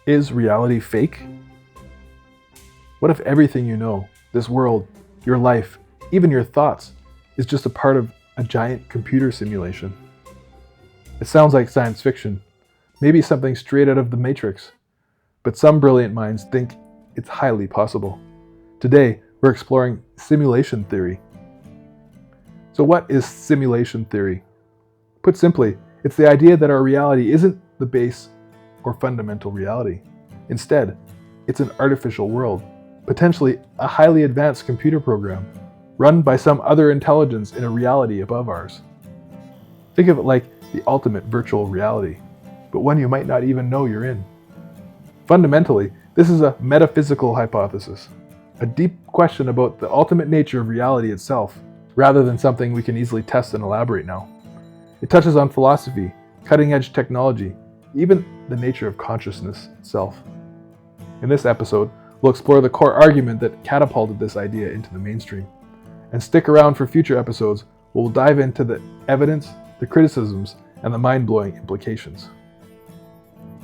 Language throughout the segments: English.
Is reality fake? What if everything you know, this world, your life, even your thoughts, is just a part of a giant computer simulation? It sounds like science fiction, maybe something straight out of the Matrix, but some brilliant minds think it's highly possible. Today, we're exploring simulation theory. So what is simulation theory? Put simply, it's the idea that our reality isn't the base or fundamental reality. Instead, it's an artificial world, potentially a highly advanced computer program, run by some other intelligence in a reality above ours. Think of it like the ultimate virtual reality, but one you might not even know you're in. Fundamentally, this is a metaphysical hypothesis, a deep question about the ultimate nature of reality itself, rather than something we can easily test and elaborate now. It touches on philosophy, cutting-edge technology, even the nature of consciousness itself. In this episode, we'll explore the core argument that catapulted this idea into the mainstream. And stick around for future episodes where we'll dive into the evidence, the criticisms, and the mind-blowing implications.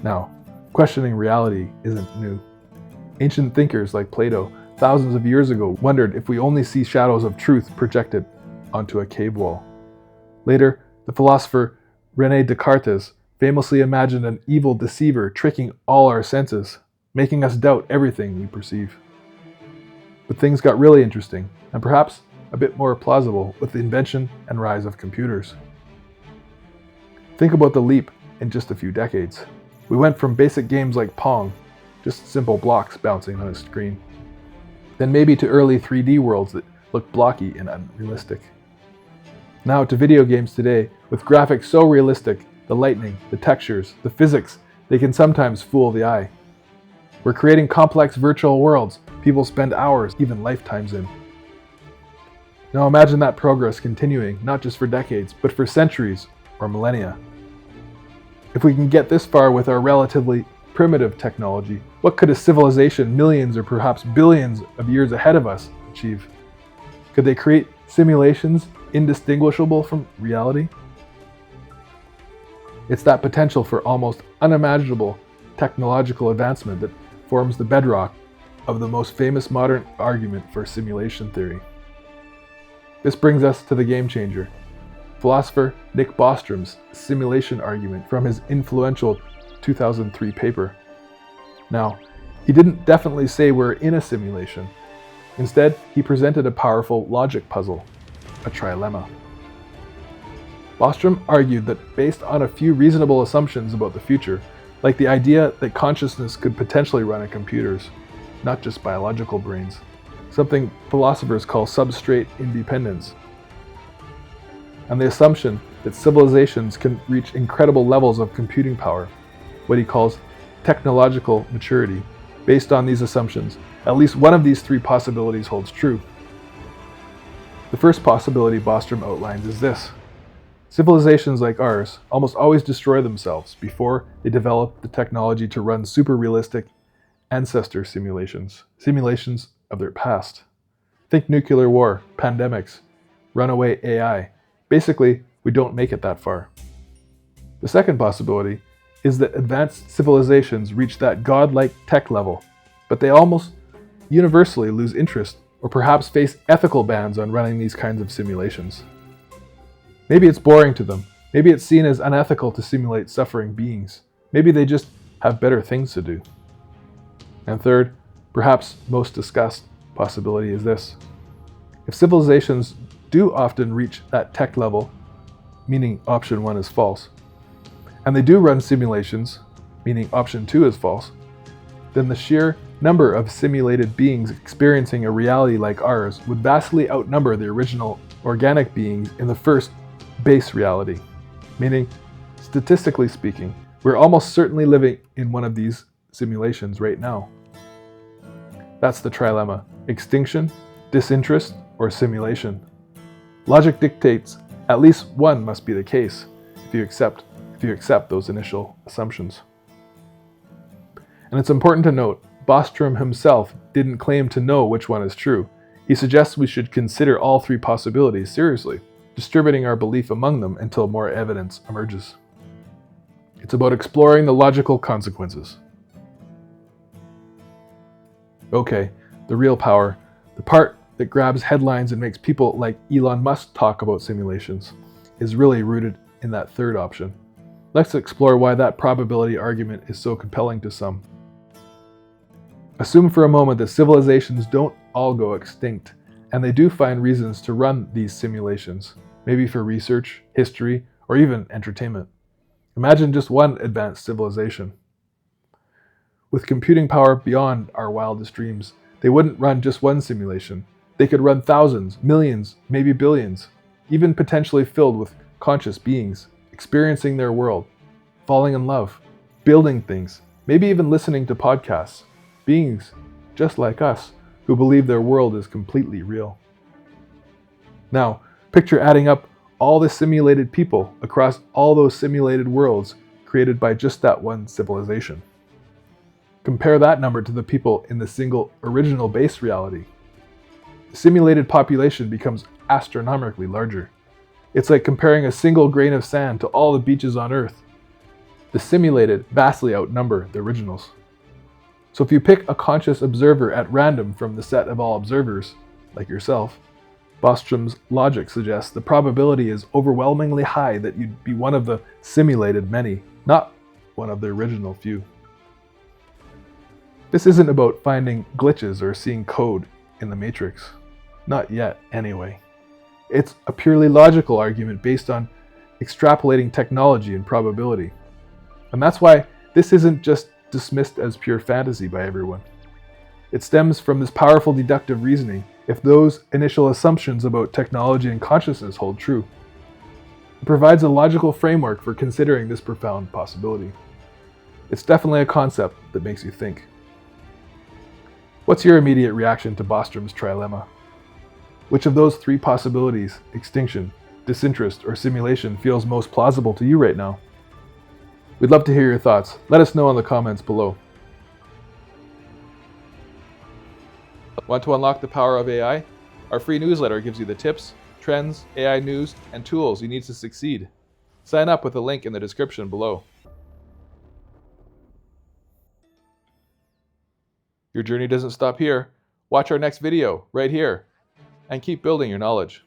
Now, questioning reality isn't new. Ancient thinkers like Plato, thousands of years ago, wondered if we only see shadows of truth projected onto a cave wall. Later, the philosopher René Descartes famously imagined an evil deceiver tricking all our senses, making us doubt everything we perceive. But things got really interesting, and perhaps a bit more plausible with the invention and rise of computers. Think about the leap in just a few decades. We went from basic games like Pong, just simple blocks bouncing on a screen, then maybe to early 3D worlds that looked blocky and unrealistic. Now to video games today, with graphics so realistic, the lighting, the textures, the physics, they can sometimes fool the eye. We're creating complex virtual worlds people spend hours, even lifetimes in. Now imagine that progress continuing, not just for decades, but for centuries or millennia. If we can get this far with our relatively primitive technology, what could a civilization millions or perhaps billions of years ahead of us achieve? Could they create simulations indistinguishable from reality? It's that potential for almost unimaginable technological advancement that forms the bedrock of the most famous modern argument for simulation theory. This brings us to the game changer, philosopher Nick Bostrom's simulation argument from his influential 2003 paper. Now, he didn't definitely say we're in a simulation. Instead, he presented a powerful logic puzzle, a trilemma. Bostrom argued that based on a few reasonable assumptions about the future, like the idea that consciousness could potentially run on computers, not just biological brains, something philosophers call substrate independence, and the assumption that civilizations can reach incredible levels of computing power, what he calls technological maturity. Based on these assumptions, at least one of these three possibilities holds true. The first possibility Bostrom outlines is this: civilizations like ours almost always destroy themselves before they develop the technology to run super realistic ancestor simulations of their past. Think nuclear war, pandemics, runaway AI. Basically, we don't make it that far. The second possibility is that advanced civilizations reach that godlike tech level, but they almost universally lose interest or perhaps face ethical bans on running these kinds of simulations. Maybe it's boring to them. Maybe it's seen as unethical to simulate suffering beings. Maybe they just have better things to do. And third, perhaps most discussed possibility is this: if civilizations do often reach that tech level, meaning option 1 is false, and they do run simulations, meaning option 2 is false, then the sheer number of simulated beings experiencing a reality like ours would vastly outnumber the original organic beings in the first base reality, meaning, statistically speaking, we're almost certainly living in one of these simulations right now. That's the trilemma: extinction, disinterest, or simulation. Logic dictates at least one must be the case if you accept those initial assumptions. And it's important to note, Bostrom himself didn't claim to know which one is true. He suggests we should consider all three possibilities seriously, distributing our belief among them until more evidence emerges. It's about exploring the logical consequences. Okay, the real power, the part that grabs headlines and makes people like Elon Musk talk about simulations, is really rooted in that third option. Let's explore why that probability argument is so compelling to some. Assume for a moment that civilizations don't all go extinct, and they do find reasons to run these simulations, maybe for research, history, or even entertainment. Imagine just one advanced civilization. With computing power beyond our wildest dreams, they wouldn't run just one simulation. They could run thousands, millions, maybe billions, even potentially filled with conscious beings, experiencing their world, falling in love, building things, maybe even listening to podcasts. Beings just like us who believe their world is completely real. Now, picture adding up all the simulated people across all those simulated worlds created by just that one civilization. Compare that number to the people in the single original base reality. The simulated population becomes astronomically larger. It's like comparing a single grain of sand to all the beaches on Earth. The simulated vastly outnumber the originals. So if you pick a conscious observer at random from the set of all observers, like yourself, Bostrom's logic suggests the probability is overwhelmingly high that you'd be one of the simulated many, not one of the original few. This isn't about finding glitches or seeing code in the matrix. Not yet, anyway. It's a purely logical argument based on extrapolating technology and probability. And that's why this isn't just dismissed as pure fantasy by everyone. It stems from this powerful deductive reasoning if those initial assumptions about technology and consciousness hold true. It provides a logical framework for considering this profound possibility. It's definitely a concept that makes you think. What's your immediate reaction to Bostrom's trilemma? Which of those three possibilities, extinction, disinterest, or simulation, feels most plausible to you right now? We'd love to hear your thoughts. Let us know in the comments below. Want to unlock the power of AI? Our free newsletter gives you the tips, trends, AI news, and tools you need to succeed. Sign up with the link in the description below. Your journey doesn't stop here. Watch our next video right here and keep building your knowledge.